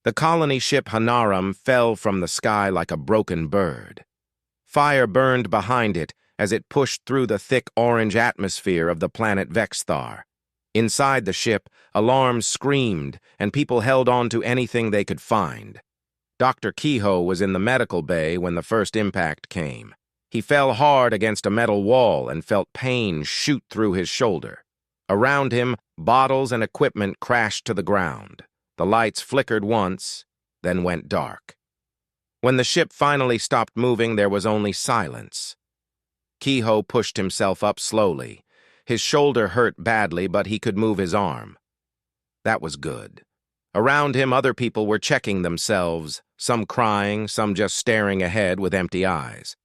The colony ship Hanaram fell from the sky like a broken bird. Fire burned behind it as it pushed through the thick orange atmosphere of the planet Vexthar. Inside the ship, alarms screamed, and people held on to anything they could find. Dr. Kehoe was in the medical bay when the first impact came. He fell hard against a metal wall and felt pain shoot through his shoulder. Around him, bottles and equipment crashed to the ground. The lights flickered once, then went dark. When the ship finally stopped moving, there was only silence. Kehoe pushed himself up slowly. His shoulder hurt badly, but he could move his arm. That was good. Around him, other people were checking themselves, some crying, some just staring ahead with empty eyes.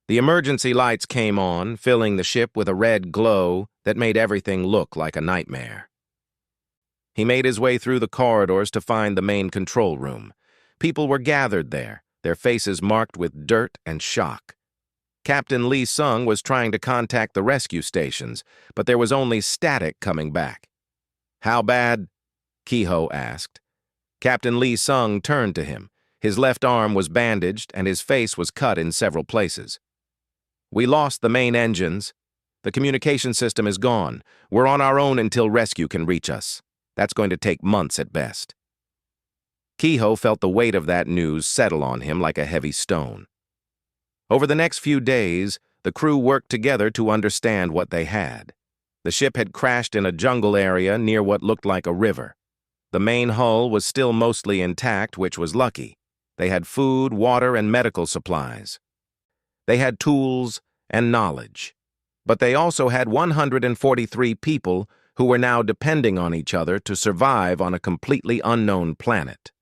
The emergency lights came on, filling the ship with a red glow that made everything look like a nightmare. He made his way through the corridors to find the main control room. People were gathered there, their faces marked with dirt and shock. Captain Lee Sung was trying to contact the rescue stations, but there was only static coming back. "How bad?" Kehoe asked. Captain Lee Sung turned to him. His left arm was bandaged and his face was cut in several places. "We lost the main engines. The communication system is gone. We're on our own until rescue can reach us. That's going to take months at best." Kehoe felt the weight of that news settle on him like a heavy stone. Over the next few days, the crew worked together to understand what they had. The ship had crashed in a jungle area near what looked like a river. The main hull was still mostly intact, which was lucky. They had food, water, and medical supplies. They had tools and knowledge. But they also had 143 people who were now depending on each other to survive on a completely unknown planet.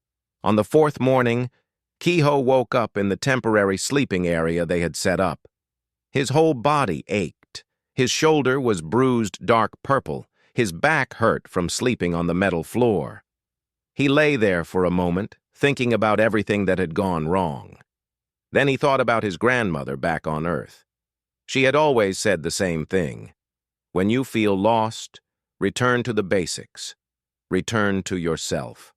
On the fourth morning, Kehoe woke up in the temporary sleeping area they had set up. His whole body ached. His shoulder was bruised dark purple. His back hurt from sleeping on the metal floor. He lay there for a moment, thinking about everything that had gone wrong. Then he thought about his grandmother back on Earth. She had always said the same thing. When you feel lost, return to the basics. Return to yourself.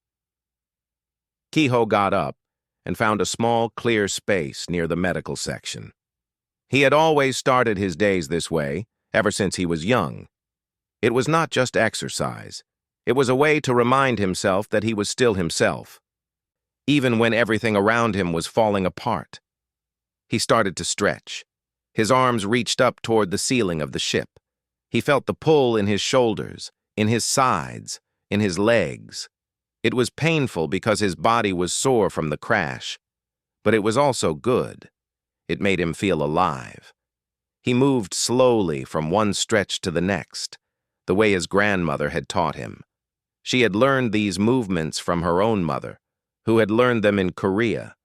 Kehoe got up and found a small, clear space near the medical section. He had always started his days this way, ever since he was young. It was not just exercise. It was a way to remind himself that he was still himself, even when everything around him was falling apart. He started to stretch. His arms reached up toward the ceiling of the ship. He felt the pull in his shoulders, in his sides, in his legs. It was painful because his body was sore from the crash, but it was also good. It made him feel alive. He moved slowly from one stretch to the next, the way his grandmother had taught him. She had learned these movements from her own mother, who had learned them in Korea,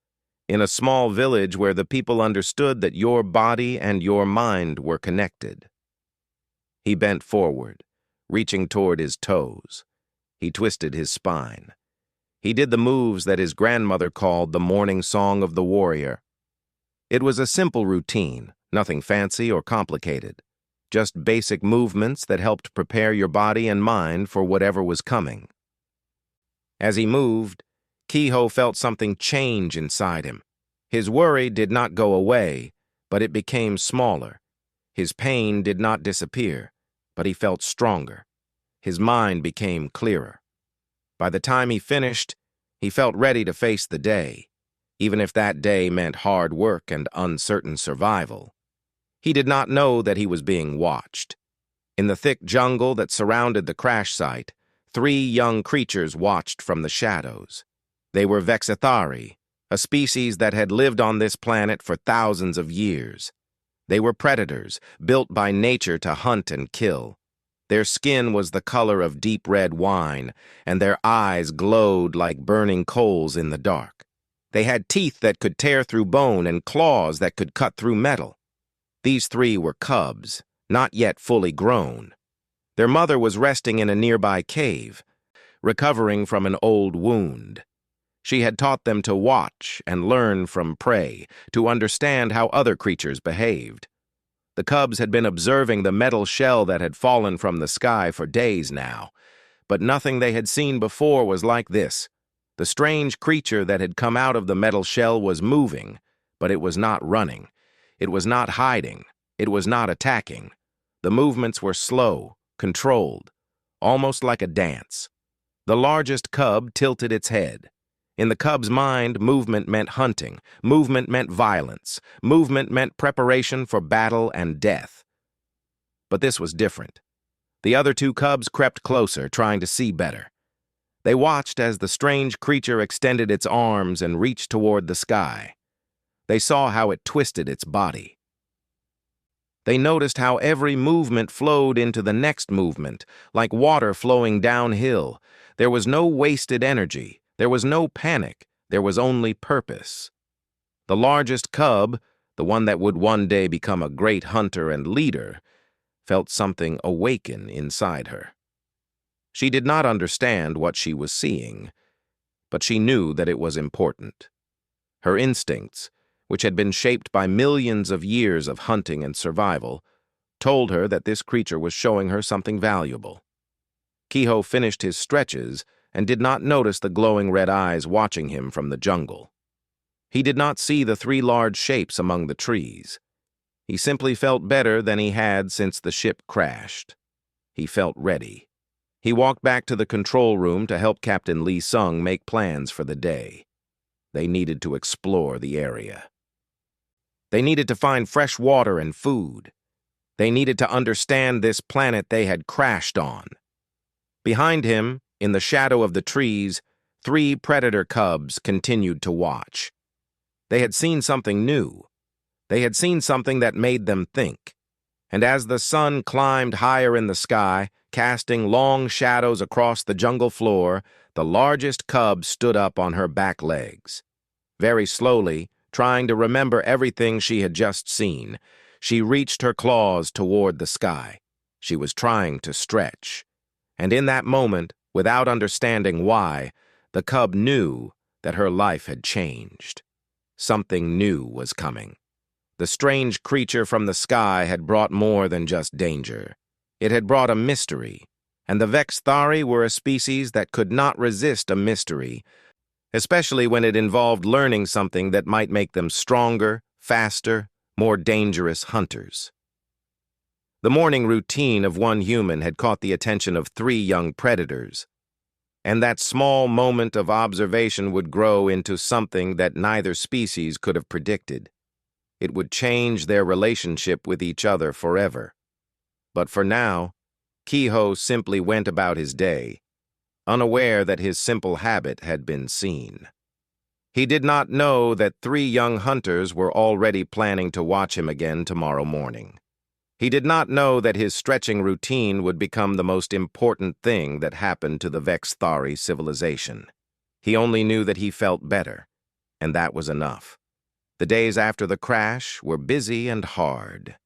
in a small village where the people understood that your body and your mind were connected. He bent forward, reaching toward his toes. He twisted his spine. He did the moves that his grandmother called the morning song of the warrior. It was a simple routine, nothing fancy or complicated, just basic movements that helped prepare your body and mind for whatever was coming. As he moved, Kehoe felt something change inside him. His worry did not go away, but it became smaller. His pain did not disappear, but he felt stronger. His mind became clearer. By the time he finished, he felt ready to face the day, even if that day meant hard work and uncertain survival. He did not know that he was being watched. In the thick jungle that surrounded the crash site, 3 young creatures watched from the shadows. They were Vexithari, a species that had lived on this planet for thousands of years. They were predators, built by nature to hunt and kill. Their skin was the color of deep red wine, and their eyes glowed like burning coals in the dark. They had teeth that could tear through bone and claws that could cut through metal. These 3 were cubs, not yet fully grown. Their mother was resting in a nearby cave, recovering from an old wound. She had taught them to watch and learn from prey, to understand how other creatures behaved. The cubs had been observing the metal shell that had fallen from the sky for days now, but nothing they had seen before was like this. The strange creature that had come out of the metal shell was moving, but it was not running. It was not hiding. It was not attacking. The movements were slow, controlled, almost like a dance. The largest cub tilted its head. In the cub's mind, movement meant hunting. Movement meant violence. Movement meant preparation for battle and death. But this was different. The other two cubs crept closer, trying to see better. They watched as the strange creature extended its arms and reached toward the sky. They saw how it twisted its body. They noticed how every movement flowed into the next movement, like water flowing downhill. There was no wasted energy. There was no panic. There was only purpose. The largest cub, the one that would one day become a great hunter and leader, felt something awaken inside her. She did not understand what she was seeing, but she knew that it was important. Her instincts, which had been shaped by millions of years of hunting and survival, told her that this creature was showing her something valuable. Kehoe finished his stretches and did not notice the glowing red eyes watching him from the jungle. He did not see the three large shapes among the trees. He simply felt better than he had since the ship crashed. He felt ready. He walked back to the control room to help Captain Lee Sung make plans for the day. They needed to explore the area. They needed to find fresh water and food. They needed to understand this planet they had crashed on. Behind him, in the shadow of the trees, 3 predator cubs continued to watch. They had seen something new. They had seen something that made them think. And as the sun climbed higher in the sky, casting long shadows across the jungle floor, the largest cub stood up on her back legs. Very slowly, trying to remember everything she had just seen, she reached her claws toward the sky. She was trying to stretch. And in that moment, without understanding why, the cub knew that her life had changed. Something new was coming. The strange creature from the sky had brought more than just danger. It had brought a mystery, and the Vexthari were a species that could not resist a mystery, especially when it involved learning something that might make them stronger, faster, more dangerous hunters. The morning routine of one human had caught the attention of 3 young predators, and that small moment of observation would grow into something that neither species could have predicted. It would change their relationship with each other forever. But for now, Kehoe simply went about his day, unaware that his simple habit had been seen. He did not know that 3 young hunters were already planning to watch him again tomorrow morning. He did not know that his stretching routine would become the most important thing that happened to the Vexthari civilization. He only knew that he felt better, and that was enough. The days after the crash were busy and hard.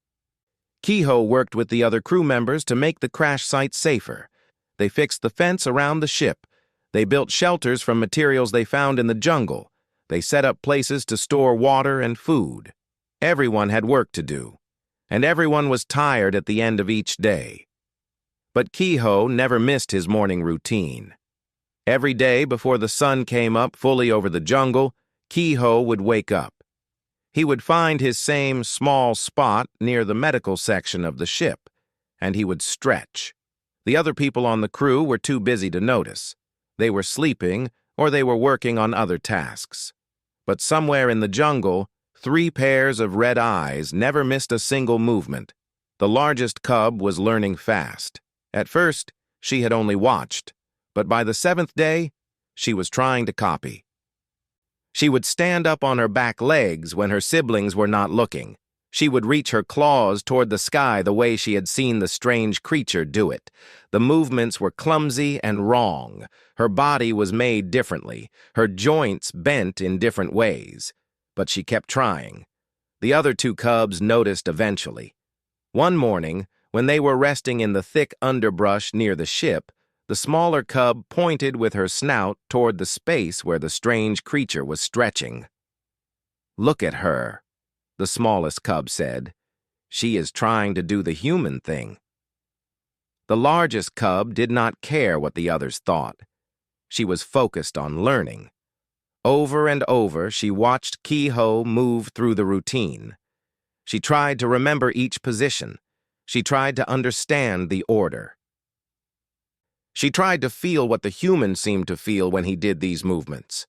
Kehoe worked with the other crew members to make the crash site safer. They fixed the fence around the ship. They built shelters from materials they found in the jungle. They set up places to store water and food. Everyone had work to do, and everyone was tired at the end of each day. But Kehoe never missed his morning routine. Every day before the sun came up fully over the jungle, Kehoe would wake up. He would find his same small spot near the medical section of the ship, and he would stretch. The other people on the crew were too busy to notice. They were sleeping, or they were working on other tasks. But somewhere in the jungle, 3 pairs of red eyes never missed a single movement. The largest cub was learning fast. At first, she had only watched, but by the 7th day, she was trying to copy. She would stand up on her back legs when her siblings were not looking. She would reach her claws toward the sky the way she had seen the strange creature do it. The movements were clumsy and wrong. Her body was made differently. Her joints bent in different ways. But she kept trying. The other 2 cubs noticed eventually. One morning, when they were resting in the thick underbrush near the ship, the smaller cub pointed with her snout toward the space where the strange creature was stretching. "Look at her," the smallest cub said. "She is trying to do the human thing." The largest cub did not care what the others thought. She was focused on learning. Over and over, she watched Ki-ho move through the routine. She tried to remember each position. She tried to understand the order. She tried to feel what the human seemed to feel when he did these movements.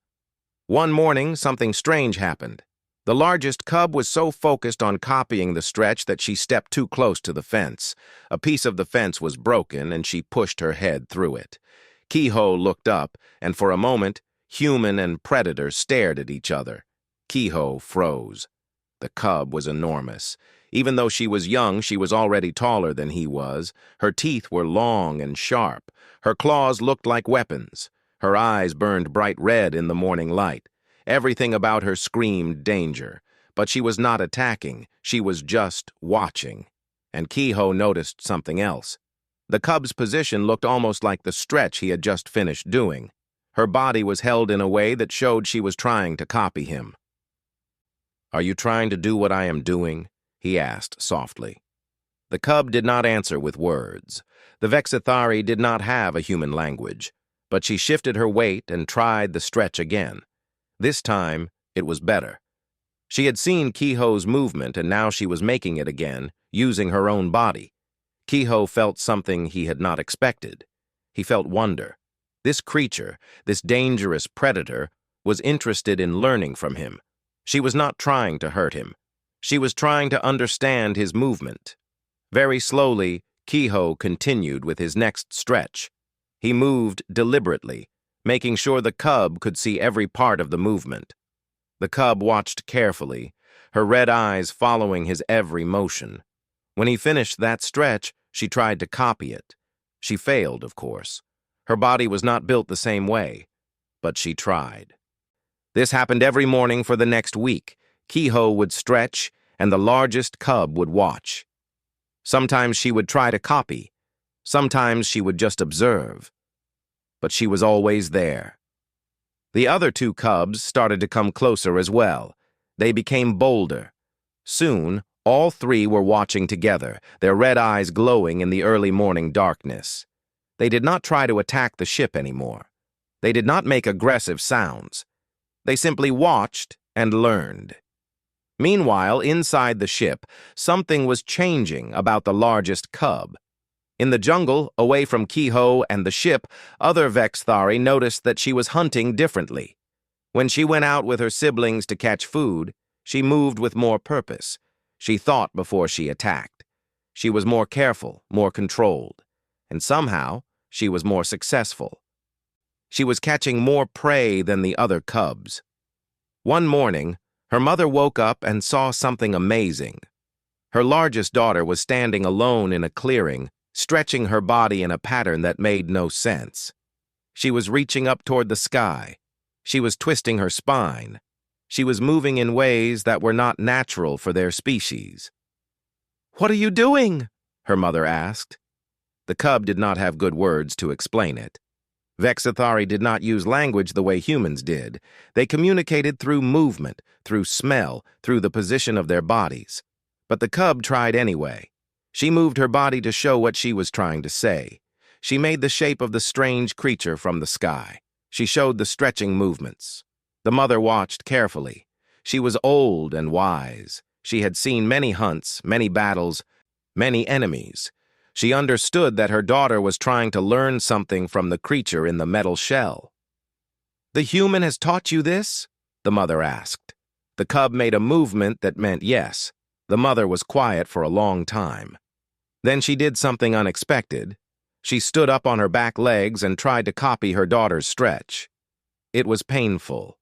One morning, something strange happened. The largest cub was so focused on copying the stretch that she stepped too close to the fence. A piece of the fence was broken, and she pushed her head through it. Ki-ho looked up, and for a moment, human and predator stared at each other. Ki-ho froze. The cub was enormous. Even though she was young, she was already taller than he was. Her teeth were long and sharp. Her claws looked like weapons. Her eyes burned bright red in the morning light. Everything about her screamed danger. But she was not attacking. She was just watching. And Ki-ho noticed something else. The cub's position looked almost like the stretch he had just finished doing. Her body was held in a way that showed she was trying to copy him. "Are you trying to do what I am doing?" he asked softly. The cub did not answer with words. The Vexithari did not have a human language, but she shifted her weight and tried the stretch again. This time, it was better. She had seen Ki-ho's movement, and now she was making it again, using her own body. Ki-ho felt something he had not expected. He felt wonder. This creature, this dangerous predator, was interested in learning from him. She was not trying to hurt him. She was trying to understand his movement. Very slowly, Ki-ho continued with his next stretch. He moved deliberately, making sure the cub could see every part of the movement. The cub watched carefully, her red eyes following his every motion. When he finished that stretch, she tried to copy it. She failed, of course. Her body was not built the same way, but she tried. This happened every morning for the next week. Ki-ho would stretch, and the largest cub would watch. Sometimes she would try to copy. Sometimes she would just observe. But she was always there. The other two cubs started to come closer as well. They became bolder. Soon, all three were watching together, their red eyes glowing in the early morning darkness. They did not try to attack the ship anymore. They did not make aggressive sounds. They simply watched and learned. Meanwhile, inside the ship, something was changing about the largest cub. In the jungle, away from Ki-ho and the ship, other Vexithari noticed that she was hunting differently. When she went out with her siblings to catch food, she moved with more purpose. She thought before she attacked. She was more careful, more controlled. And somehow, she was more successful. She was catching more prey than the other cubs. One morning, her mother woke up and saw something amazing. Her largest daughter was standing alone in a clearing, stretching her body in a pattern that made no sense. She was reaching up toward the sky. She was twisting her spine. She was moving in ways that were not natural for their species. "What are you doing?" her mother asked. The cub did not have good words to explain it. Vexithari did not use language the way humans did. They communicated through movement, through smell, through the position of their bodies. But the cub tried anyway. She moved her body to show what she was trying to say. She made the shape of the strange creature from the sky. She showed the stretching movements. The mother watched carefully. She was old and wise. She had seen many hunts, many battles, many enemies. She understood that her daughter was trying to learn something from the creature in the metal shell. "The human has taught you this?" the mother asked. The cub made a movement that meant yes. The mother was quiet for a long time. Then she did something unexpected. She stood up on her back legs and tried to copy her daughter's stretch. It was painful.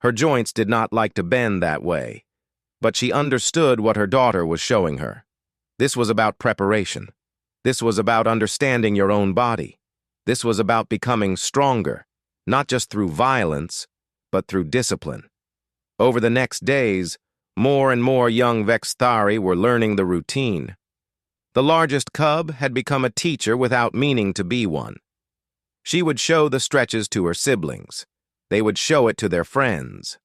Her joints did not like to bend that way. But she understood what her daughter was showing her. This was about preparation. This was about understanding your own body. This was about becoming stronger, not just through violence, but through discipline. Over the next days, more and more young Vexithari were learning the routine. The largest cub had become a teacher without meaning to be one. She would show the stretches to her siblings. They would show it to their friends.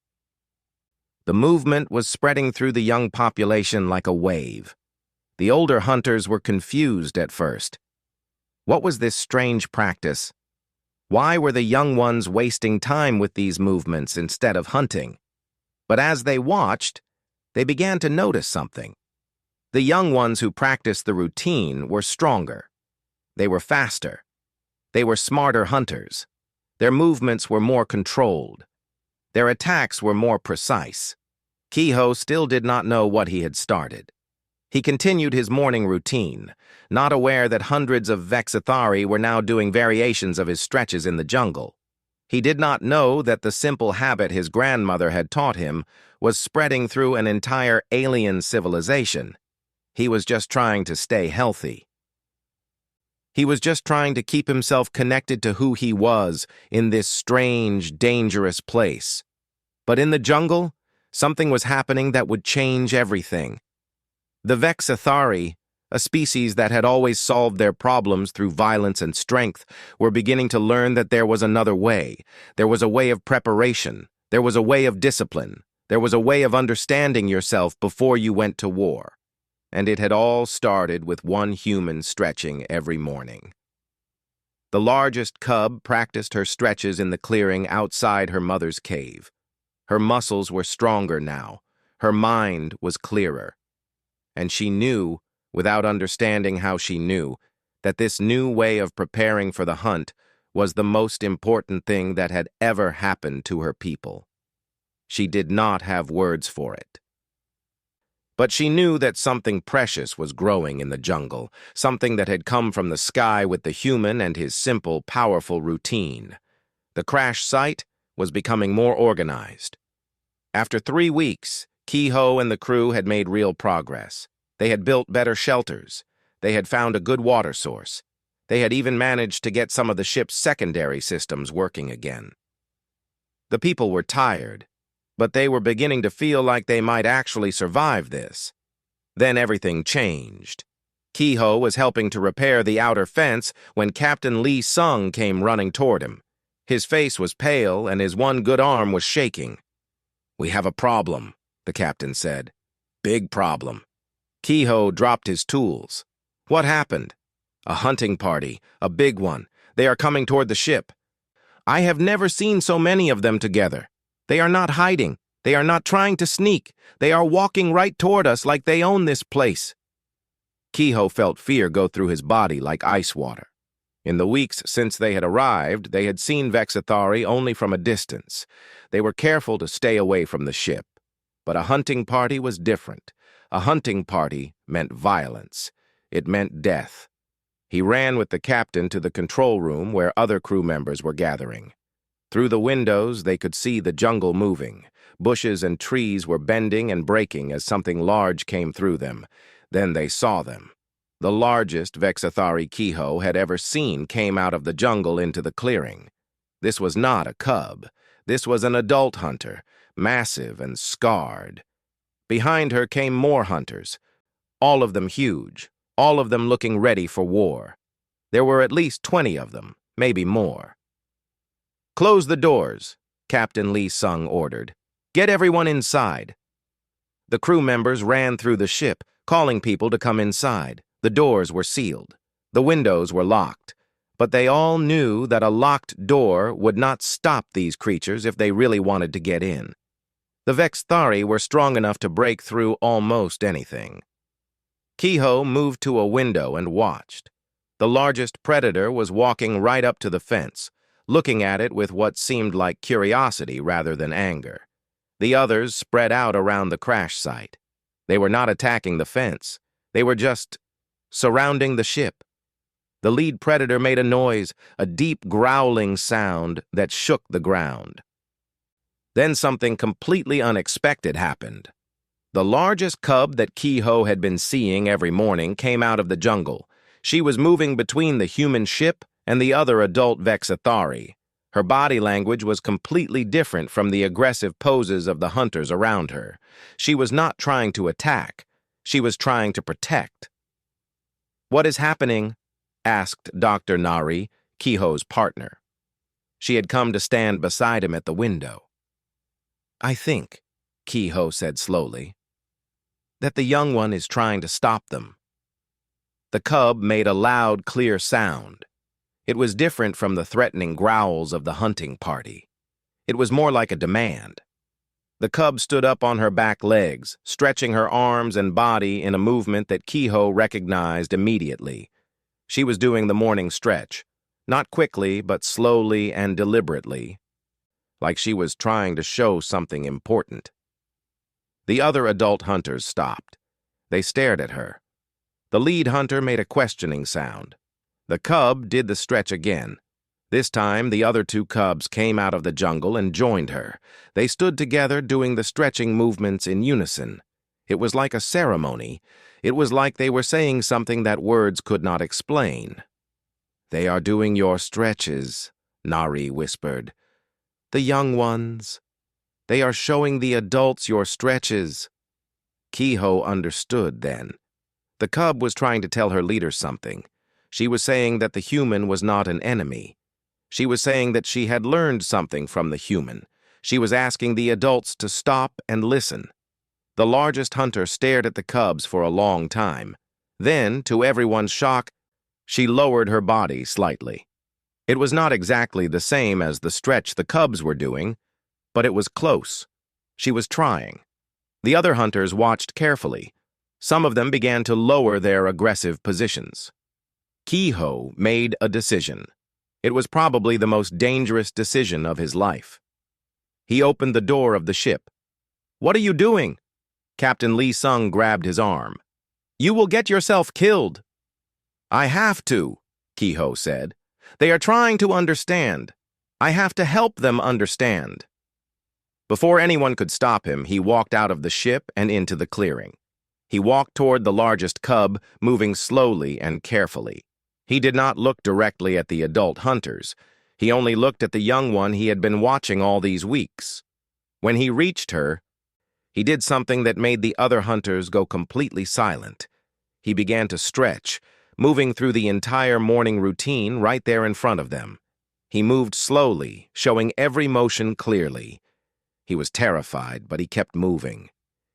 The movement was spreading through the young population like a wave. The older hunters were confused at first. What was this strange practice? Why were the young ones wasting time with these movements instead of hunting? But as they watched, they began to notice something. The young ones who practiced the routine were stronger. They were faster. They were smarter hunters. Their movements were more controlled. Their attacks were more precise. Kehoe still did not know what he had started. He continued his morning routine, not aware that hundreds of Vexithari were now doing variations of his stretches in the jungle. He did not know that the simple habit his grandmother had taught him was spreading through an entire alien civilization. He was just trying to stay healthy. He was just trying to keep himself connected to who he was in this strange, dangerous place. But in the jungle, something was happening that would change everything. The Vexithari, a species that had always solved their problems through violence and strength, were beginning to learn that there was another way. There was a way of preparation. There was a way of discipline. There was a way of understanding yourself before you went to war. And it had all started with one human stretching every morning. The largest cub practiced her stretches in the clearing outside her mother's cave. Her muscles were stronger now. Her mind was clearer. And she knew, without understanding how she knew, that this new way of preparing for the hunt was the most important thing that had ever happened to her people. She did not have words for it. But she knew that something precious was growing in the jungle, something that had come from the sky with the human and his simple, powerful routine. The crash site was becoming more organized. After 3 weeks, Kehoe and the crew had made real progress. They had built better shelters. They had found a good water source. They had even managed to get some of the ship's secondary systems working again. The people were tired, but they were beginning to feel like they might actually survive this. Then everything changed. Kehoe was helping to repair the outer fence when Captain Lee Sung came running toward him. His face was pale and his one good arm was shaking. "We have a problem," the captain said. "Big problem." Kehoe dropped his tools. "What happened?" "A hunting party, a big one. They are coming toward the ship. I have never seen so many of them together. They are not hiding. They are not trying to sneak. They are walking right toward us like they own this place." Kehoe felt fear go through his body like ice water. In the weeks since they had arrived, they had seen Vexithari only from a distance. They were careful to stay away from the ship. But a hunting party was different. A hunting party meant violence. It meant death. He ran with the captain to the control room where other crew members were gathering. Through the windows, they could see the jungle moving. Bushes and trees were bending and breaking as something large came through them. Then they saw them. The largest Vexithari Kehoe had ever seen came out of the jungle into the clearing. This was not a cub. This was an adult hunter, massive and scarred. Behind her came more hunters, all of them huge, all of them looking ready for war. There were at least 20 of them, maybe more. "Close the doors," Captain Lee Sung ordered. "Get everyone inside." The crew members ran through the ship, calling people to come inside. The doors were sealed. The windows were locked. But they all knew that a locked door would not stop these creatures if they really wanted to get in. The Vexithari were strong enough to break through almost anything. Kehoe moved to a window and watched. The largest predator was walking right up to the fence, looking at it with what seemed like curiosity rather than anger. The others spread out around the crash site. They were not attacking the fence. They were just surrounding the ship. The lead predator made a noise, a deep growling sound that shook the ground. Then something completely unexpected happened. The largest cub that Kehoe had been seeing every morning came out of the jungle. She was moving between the human ship and the other adult Vexithari. Her body language was completely different from the aggressive poses of the hunters around her. She was not trying to attack. She was trying to protect. "What is happening?" asked Dr. Nari, Kehoe's partner. She had come to stand beside him at the window. "I think," Kehoe said slowly, "that the young one is trying to stop them." The cub made a loud, clear sound. It was different from the threatening growls of the hunting party. It was more like a demand. The cub stood up on her back legs, stretching her arms and body in a movement that Kehoe recognized immediately. She was doing the morning stretch, not quickly but slowly and deliberately, like she was trying to show something important. The other adult hunters stopped. They stared at her. The lead hunter made a questioning sound. The cub did the stretch again. This time, the other two cubs came out of the jungle and joined her. They stood together doing the stretching movements in unison. It was like a ceremony. It was like they were saying something that words could not explain. "They are doing your stretches," Nari whispered. "The young ones. They are showing the adults your stretches." Kehoe understood then. The cub was trying to tell her leader something. She was saying that the human was not an enemy. She was saying that she had learned something from the human. She was asking the adults to stop and listen. The largest hunter stared at the cubs for a long time. Then, to everyone's shock, she lowered her body slightly. It was not exactly the same as the stretch the cubs were doing, but it was close. She was trying. The other hunters watched carefully. Some of them began to lower their aggressive positions. Kehoe made a decision. It was probably the most dangerous decision of his life. He opened the door of the ship. "What are you doing?" Captain Lee Sung grabbed his arm. "You will get yourself killed." "I have to," Kehoe said. "They are trying to understand. I have to help them understand." Before anyone could stop him, he walked out of the ship and into the clearing. He walked toward the largest cub, moving slowly and carefully. He did not look directly at the adult hunters. He only looked at the young one he had been watching all these weeks. When he reached her, he did something that made the other hunters go completely silent. He began to stretch, moving through the entire morning routine right there in front of them. He moved slowly, showing every motion clearly. He was terrified, but he kept moving.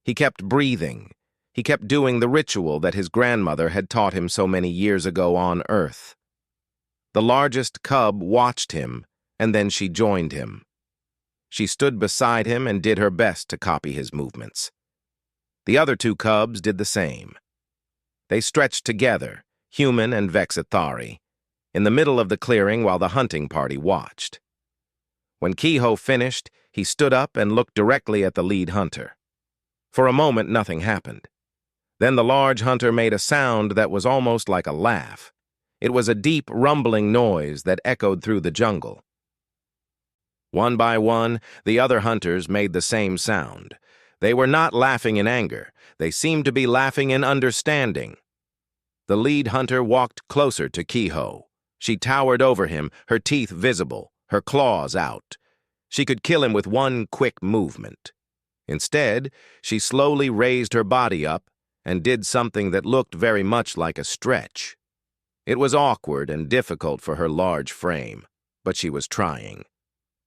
He kept breathing. He kept doing the ritual that his grandmother had taught him so many years ago on Earth. The largest cub watched him, and then she joined him. She stood beside him and did her best to copy his movements. The other two cubs did the same. They stretched together, human and Vexithari, in the middle of the clearing while the hunting party watched. When Kehoe finished, he stood up and looked directly at the lead hunter. For a moment, nothing happened. Then the large hunter made a sound that was almost like a laugh. It was a deep, rumbling noise that echoed through the jungle. One by one, the other hunters made the same sound. They were not laughing in anger. They seemed to be laughing in understanding. The lead hunter walked closer to Kehoe. She towered over him, her teeth visible, her claws out. She could kill him with one quick movement. Instead, she slowly raised her body up and did something that looked very much like a stretch. It was awkward and difficult for her large frame, but she was trying.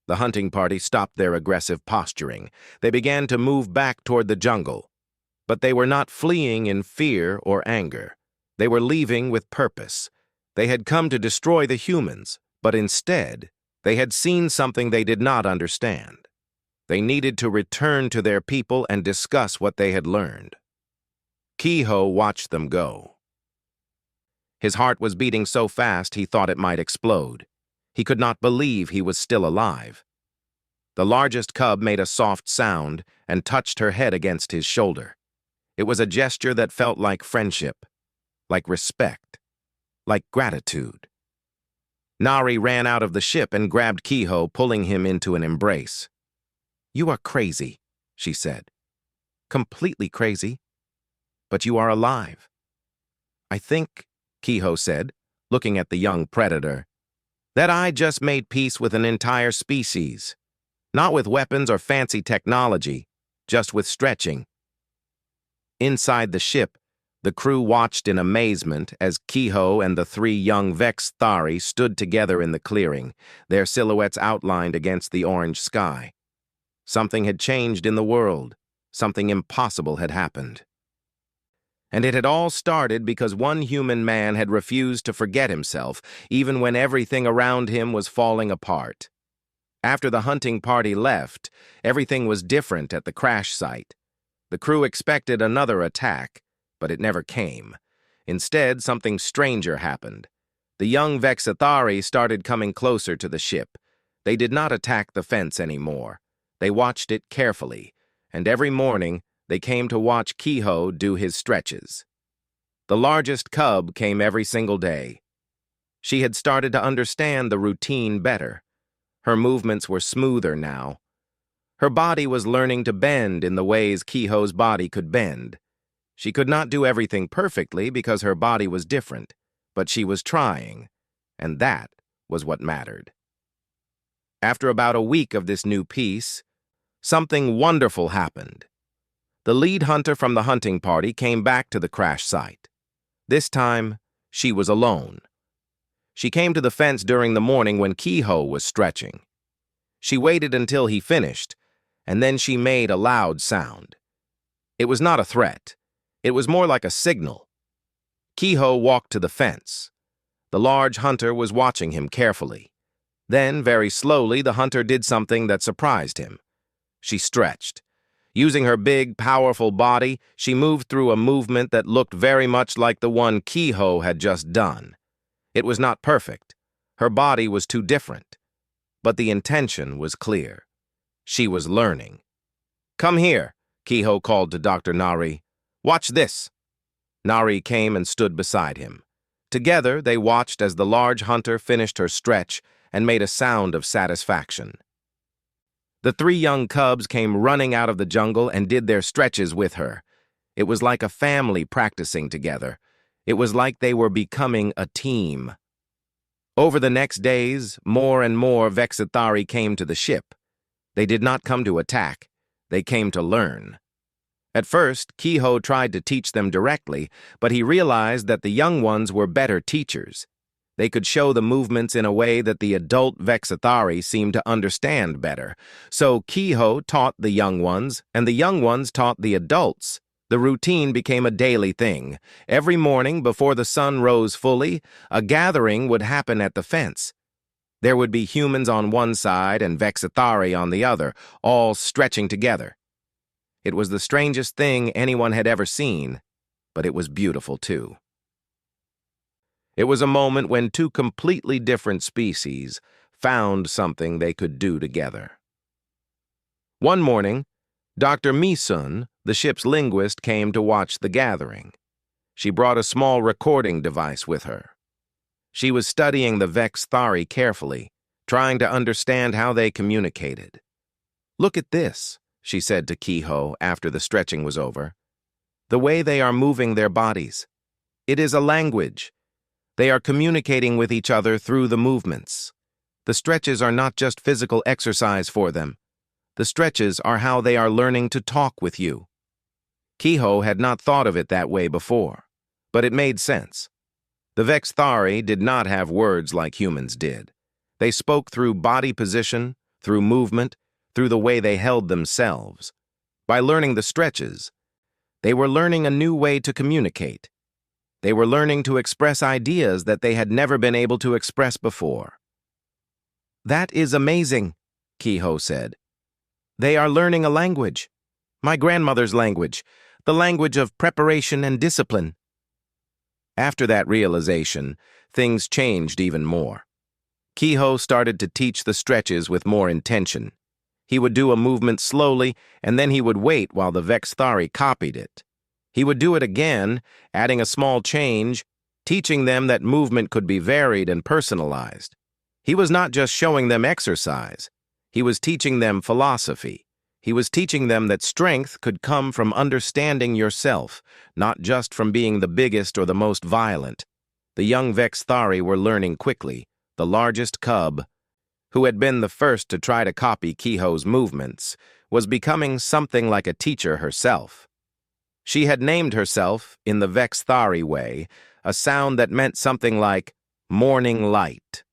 The hunting party stopped their aggressive posturing. They began to move back toward the jungle. But they were not fleeing in fear or anger. They were leaving with purpose. They had come to destroy the humans, but instead, they had seen something they did not understand. They needed to return to their people and discuss what they had learned. Kehoe watched them go. His heart was beating so fast he thought it might explode. He could not believe he was still alive. The largest cub made a soft sound and touched her head against his shoulder. It was a gesture that felt like friendship, like respect, like gratitude. Nari ran out of the ship and grabbed Kehoe, pulling him into an embrace. "You are crazy," she said. "Completely crazy. But you are alive." "I think," Kehoe said, looking at the young predator, "that I just made peace with an entire species. Not with weapons or fancy technology, just with stretching." Inside the ship, the crew watched in amazement as Kehoe and the three young Vexithari stood together in the clearing, their silhouettes outlined against the orange sky. Something had changed in the world. Something impossible had happened. And it had all started because one human man had refused to forget himself, even when everything around him was falling apart. After the hunting party left, everything was different at the crash site. The crew expected another attack, but it never came. Instead, something stranger happened. The young Vexithari started coming closer to the ship. They did not attack the fence anymore. They watched it carefully, and every morning they came to watch Kehoe do his stretches. The largest cub came every single day. She had started to understand the routine better. Her movements were smoother now. Her body was learning to bend in the ways Kehoe's body could bend. She could not do everything perfectly because her body was different, but she was trying, and that was what mattered. After about a week of this new piece, something wonderful happened. The lead hunter from the hunting party came back to the crash site. This time, she was alone. She came to the fence during the morning when Kehoe was stretching. She waited until he finished, and then she made a loud sound. It was not a threat. It was more like a signal. Kehoe walked to the fence. The large hunter was watching him carefully. Then, very slowly, the hunter did something that surprised him. She stretched. Using her big, powerful body, she moved through a movement that looked very much like the one Kehoe had just done. It was not perfect. Her body was too different. But the intention was clear. She was learning. "Come here," Kehoe called to Dr. Nari. "Watch this." Nari came and stood beside him. Together, they watched as the large hunter finished her stretch and made a sound of satisfaction. The three young cubs came running out of the jungle and did their stretches with her. It was like a family practicing together. It was like they were becoming a team. Over the next days, more and more Vexithari came to the ship. They did not come to attack. They came to learn. At first, Kehoe tried to teach them directly, but he realized that the young ones were better teachers. They could show the movements in a way that the adult Vexithari seemed to understand better. So Kehoe taught the young ones, and the young ones taught the adults. The routine became a daily thing. Every morning, before the sun rose fully, a gathering would happen at the fence. There would be humans on one side and Vexithari on the other, all stretching together. It was the strangest thing anyone had ever seen, but it was beautiful too. It was a moment when two completely different species found something they could do together. One morning, Dr. Misun, the ship's linguist, came to watch the gathering. She brought a small recording device with her. She was studying the Vexithari carefully, trying to understand how they communicated. "Look at this," she said to Kehoe after the stretching was over. "The way they are moving their bodies. It is a language. They are communicating with each other through the movements. The stretches are not just physical exercise for them. The stretches are how they are learning to talk with you." Kehoe had not thought of it that way before, but it made sense. The Vexithari did not have words like humans did. They spoke through body position, through movement, through the way they held themselves. By learning the stretches, they were learning a new way to communicate. They were learning to express ideas that they had never been able to express before. "That is amazing," Kehoe said. "They are learning a language. My grandmother's language, the language of preparation and discipline." After that realization, things changed even more. Kehoe started to teach the stretches with more intention. He would do a movement slowly, and then he would wait while the Vexithari copied it. He would do it again, adding a small change, teaching them that movement could be varied and personalized. He was not just showing them exercise. He was teaching them philosophy. He was teaching them that strength could come from understanding yourself, not just from being the biggest or the most violent. The young Vexithari were learning quickly. The largest cub, who had been the first to try to copy Kehoe's movements, was becoming something like a teacher herself. She had named herself, in the Vexithari way, a sound that meant something like morning light.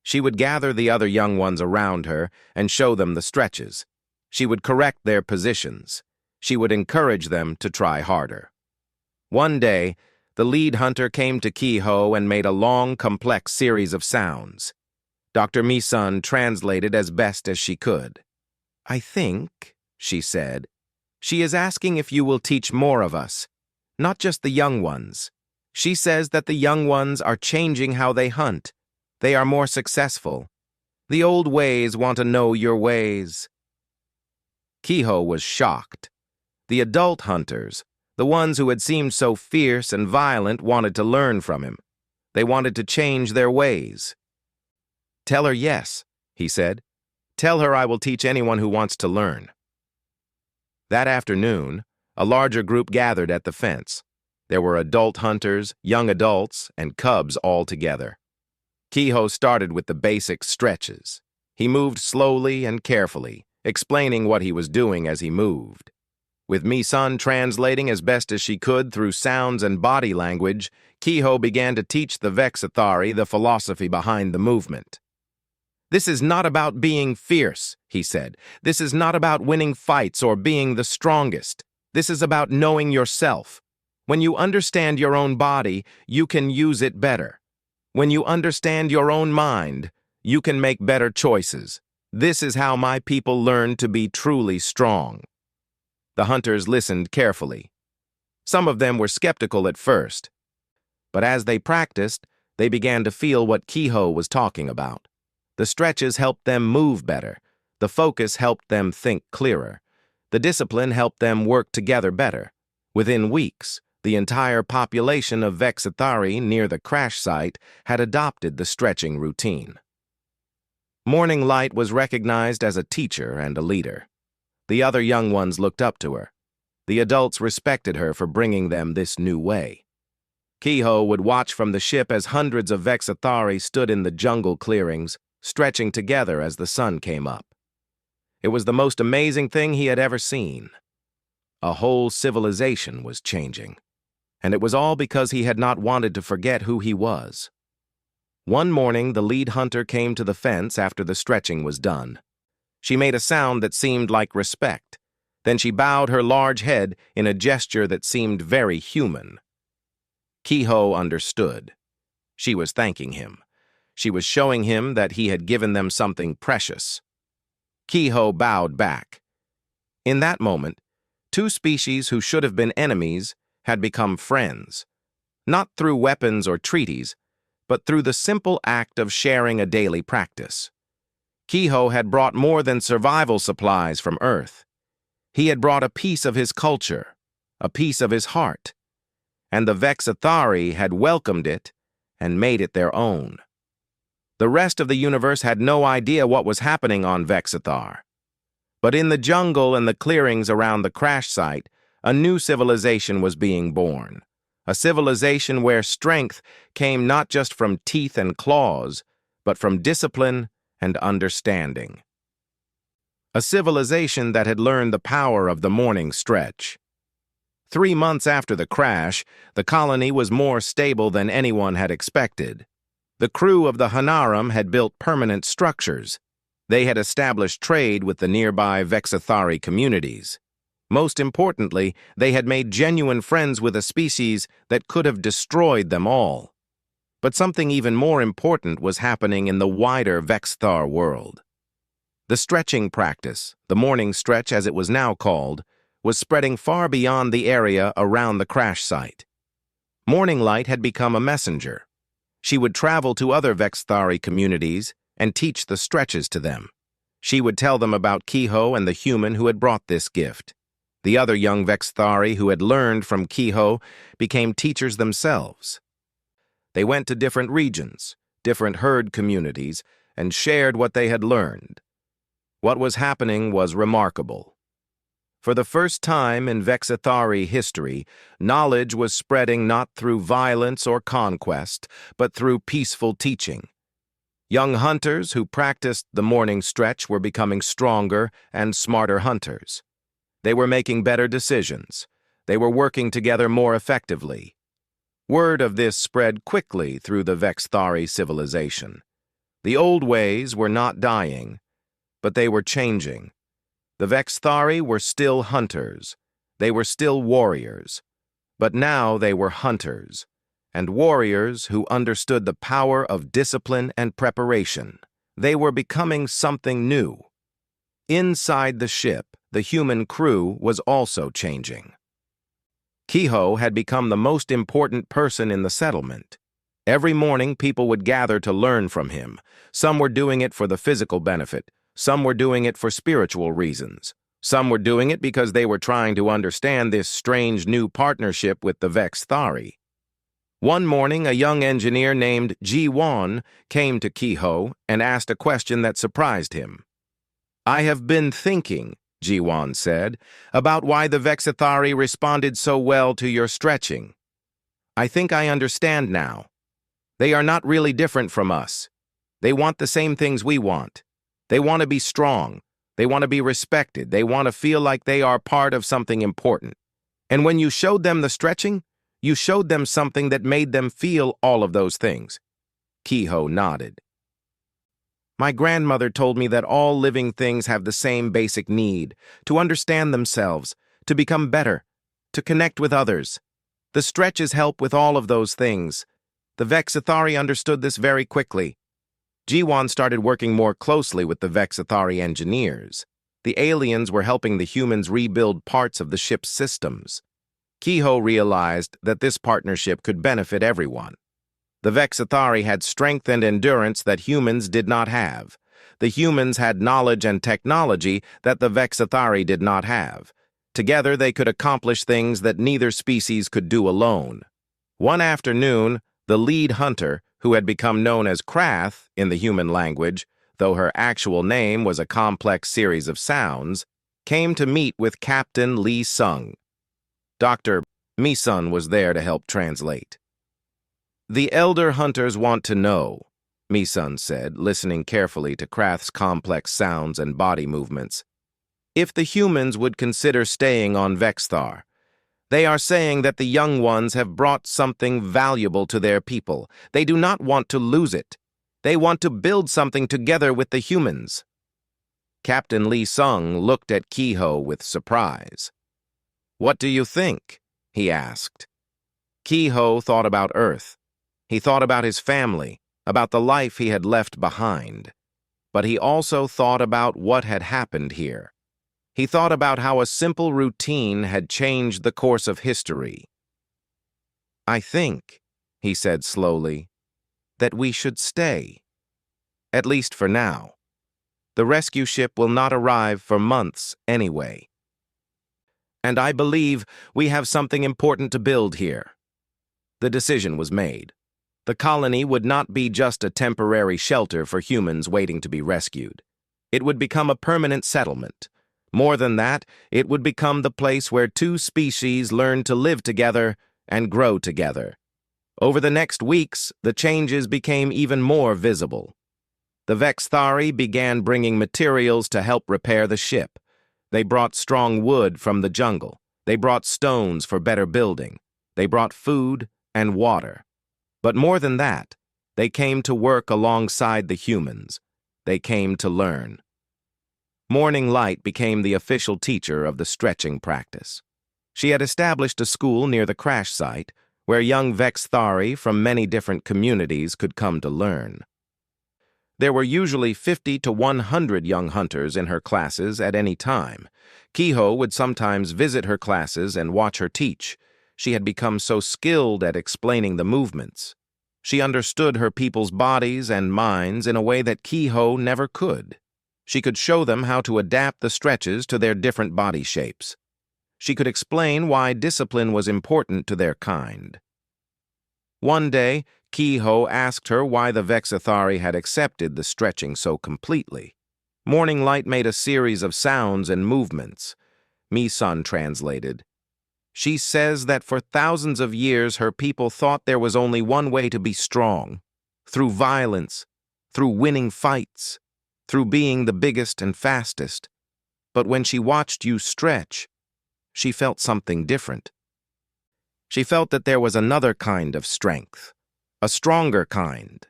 She would gather the other young ones around her and show them the stretches. She would correct their positions. She would encourage them to try harder. One day, the lead hunter came to Kehoe and made a long, complex series of sounds. Dr. Misun translated as best as she could. "I think," she said, "she is asking if you will teach more of us, not just the young ones. She says that the young ones are changing how they hunt. They are more successful. The old ways want to know your ways." Kehoe was shocked. The adult hunters, the ones who had seemed so fierce and violent, wanted to learn from him. They wanted to change their ways. "Tell her yes," he said. "Tell her I will teach anyone who wants to learn." That afternoon, a larger group gathered at the fence. There were adult hunters, young adults, and cubs all together. Kehoe started with the basic stretches. He moved slowly and carefully, explaining what he was doing as he moved. With Misun translating as best as she could through sounds and body language, Kehoe began to teach the Vexathari the philosophy behind the movement. "This is not about being fierce," he said. "This is not about winning fights or being the strongest. This is about knowing yourself. When you understand your own body, you can use it better. When you understand your own mind, you can make better choices. This is how my people learn to be truly strong." The hunters listened carefully. Some of them were skeptical at first, but as they practiced, they began to feel what Kehoe was talking about. The stretches helped them move better. The focus helped them think clearer. The discipline helped them work together better. Within weeks, the entire population of Vexathari near the crash site had adopted the stretching routine. Morning Light was recognized as a teacher and a leader. The other young ones looked up to her. The adults respected her for bringing them this new way. Kehoe would watch from the ship as hundreds of Vexathari stood in the jungle clearings, stretching together as the sun came up. It was the most amazing thing he had ever seen. A whole civilization was changing, and it was all because he had not wanted to forget who he was. One morning, the lead hunter came to the fence after the stretching was done. She made a sound that seemed like respect. Then she bowed her large head in a gesture that seemed very human. Kehoe understood. She was thanking him. She was showing him that he had given them something precious. Kehoe bowed back. In that moment, two species who should have been enemies had become friends, not through weapons or treaties, but through the simple act of sharing a daily practice. Kehoe had brought more than survival supplies from Earth. He had brought a piece of his culture, a piece of his heart, and the Vexathari had welcomed it and made it their own. The rest of the universe had no idea what was happening on Vexathar. But in the jungle and the clearings around the crash site, a new civilization was being born. A civilization where strength came not just from teeth and claws, but from discipline and understanding. A civilization that had learned the power of the morning stretch. 3 months after the crash, the colony was more stable than anyone had expected. The crew of the Hanaram had built permanent structures. They had established trade with the nearby Vexathari communities. Most importantly, they had made genuine friends with a species that could have destroyed them all. But something even more important was happening in the wider Vexthar world. The stretching practice, the morning stretch as it was now called, was spreading far beyond the area around the crash site. Morning Light had become a messenger. She would travel to other Vexthari communities and teach the stretches to them. She would tell them about Kehoe and the human who had brought this gift. The other young Vexthari who had learned from Kehoe became teachers themselves. They went to different regions, different herd communities, and shared what they had learned. What was happening was remarkable. For the first time in Vexathari history, knowledge was spreading not through violence or conquest, but through peaceful teaching. Young hunters who practiced the morning stretch were becoming stronger and smarter hunters. They were making better decisions. They were working together more effectively. Word of this spread quickly through the Vexthari civilization. The old ways were not dying, but they were changing. The Vexthari were still hunters. They were still warriors. But now they were hunters and warriors who understood the power of discipline and preparation. They were becoming something new. Inside the ship, the human crew was also changing. Kehoe had become the most important person in the settlement. Every morning, people would gather to learn from him. Some were doing it for the physical benefit. Some were doing it for spiritual reasons. Some were doing it because they were trying to understand this strange new partnership with the Vexthari. One morning, a young engineer named Ji-Won came to Kehoe and asked a question that surprised him. "I have been thinking," Ji-Won said, "about why the Vexthari responded so well to your stretching. I think I understand now. They are not really different from us. They want the same things we want. They want to be strong. They want to be respected. They want to feel like they are part of something important. And when you showed them the stretching, you showed them something that made them feel all of those things." Kehoe nodded. "My grandmother told me that all living things have the same basic need, to understand themselves, to become better, to connect with others. The stretches help with all of those things. The Vexthari understood this very quickly. Ji-Won started working more closely with the Vexthari engineers. The aliens were helping the humans rebuild parts of the ship's systems. Kehoe realized that this partnership could benefit everyone. The Vexthari had strength and endurance that humans did not have. The humans had knowledge and technology that the Vexthari did not have. Together, they could accomplish things that neither species could do alone. One afternoon, the lead hunter, who had become known as Krath in the human language, though her actual name was a complex series of sounds, came to meet with Captain Lee Sung. Dr. Mi-sun was there to help translate. "The elder hunters want to know," Mi-sun said, listening carefully to Krath's complex sounds and body movements, "if the humans would consider staying on Vexthar. They are saying that the young ones have brought something valuable to their people. They do not want to lose it. They want to build something together with the humans." Captain Lee Sung looked at Kehoe with surprise. "What do you think?" he asked. Kehoe thought about Earth. He thought about his family, about the life he had left behind. But he also thought about what had happened here. He thought about how a simple routine had changed the course of history. "I think," he said slowly, "that we should stay. At least for now. The rescue ship will not arrive for months anyway. And I believe we have something important to build here." The decision was made. The colony would not be just a temporary shelter for humans waiting to be rescued. It would become a permanent settlement. More than that, it would become the place where two species learn to live together and grow together. Over the next weeks, the changes became even more visible. The Vexthari began bringing materials to help repair the ship. They brought strong wood from the jungle. They brought stones for better building. They brought food and water. But more than that, they came to work alongside the humans. They came to learn. Morning Light became the official teacher of the stretching practice. She had established a school near the crash site where young Vexthari from many different communities could come to learn. There were usually 50 to 100 young hunters in her classes at any time. Kehoe would sometimes visit her classes and watch her teach. She had become so skilled at explaining the movements. She understood her people's bodies and minds in a way that Kehoe never could. She could show them how to adapt the stretches to their different body shapes. She could explain why discipline was important to their kind. One day, Kehoe asked her why the Vexthari had accepted the stretching so completely. Morning Light made a series of sounds and movements. Mi-sun translated. "She says that for thousands of years her people thought there was only one way to be strong, through violence, through winning fights, through being the biggest and fastest. But when she watched you stretch, she felt something different. She felt that there was another kind of strength, a stronger kind,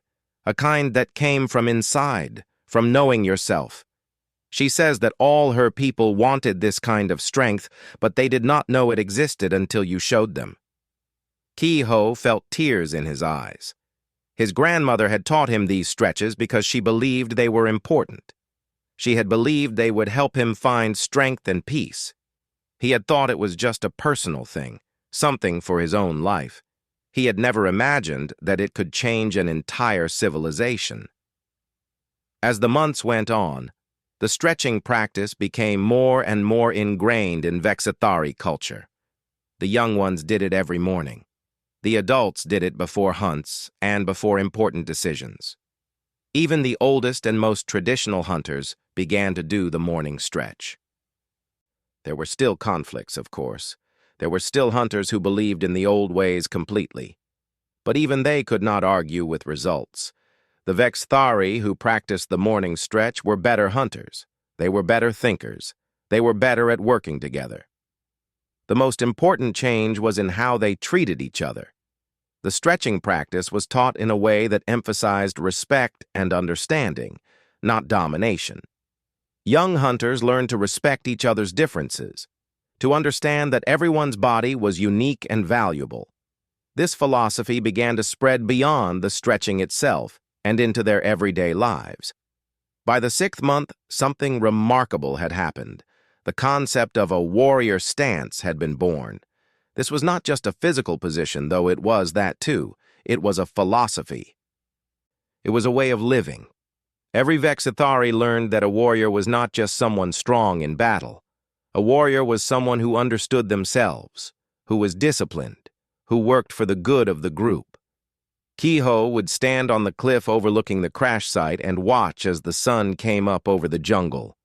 a kind that came from inside, from knowing yourself. She says that all her people wanted this kind of strength, but they did not know it existed until you showed them. Ki-ho felt tears in his eyes. His grandmother had taught him these stretches because she believed they were important. She had believed they would help him find strength and peace. He had thought it was just a personal thing, something for his own life. He had never imagined that it could change an entire civilization. As the months went on, the stretching practice became more and more ingrained in Vexathari culture. The young ones did it every morning. The adults did it before hunts and before important decisions. Even the oldest and most traditional hunters began to do the morning stretch. There were still conflicts, of course. There were still hunters who believed in the old ways completely. But even they could not argue with results. The Vexathari who practiced the morning stretch were better hunters. They were better thinkers. They were better at working together. The most important change was in how they treated each other. The stretching practice was taught in a way that emphasized respect and understanding, not domination. Young hunters learned to respect each other's differences, to understand that everyone's body was unique and valuable. This philosophy began to spread beyond the stretching itself and into their everyday lives. By the 6th month, something remarkable had happened. The concept of a warrior stance had been born. This was not just a physical position, though it was that too. It was a philosophy. It was a way of living. Every Vexathari learned that a warrior was not just someone strong in battle. A warrior was someone who understood themselves, who was disciplined, who worked for the good of the group. Ki-ho would stand on the cliff overlooking the crash site and watch as the sun came up over the jungle.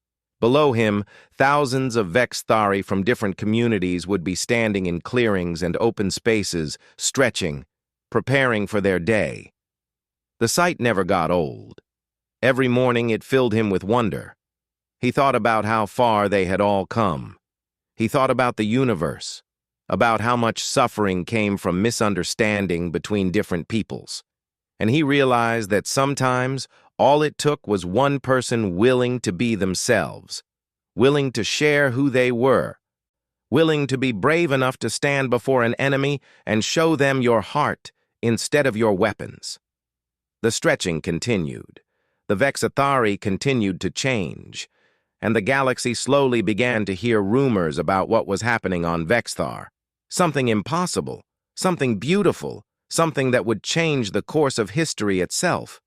Below him, thousands of Vexathari from different communities would be standing in clearings and open spaces, stretching, preparing for their day. The sight never got old. Every morning it filled him with wonder. He thought about how far they had all come. He thought about the universe, about how much suffering came from misunderstanding between different peoples. And he realized that sometimes all it took was one person willing to be themselves, willing to share who they were, willing to be brave enough to stand before an enemy and show them your heart instead of your weapons. The stretching continued. The Vexathari continued to change, and the galaxy slowly began to hear rumors about what was happening on Vexthar. Something impossible, something beautiful, something that would change the course of history itself.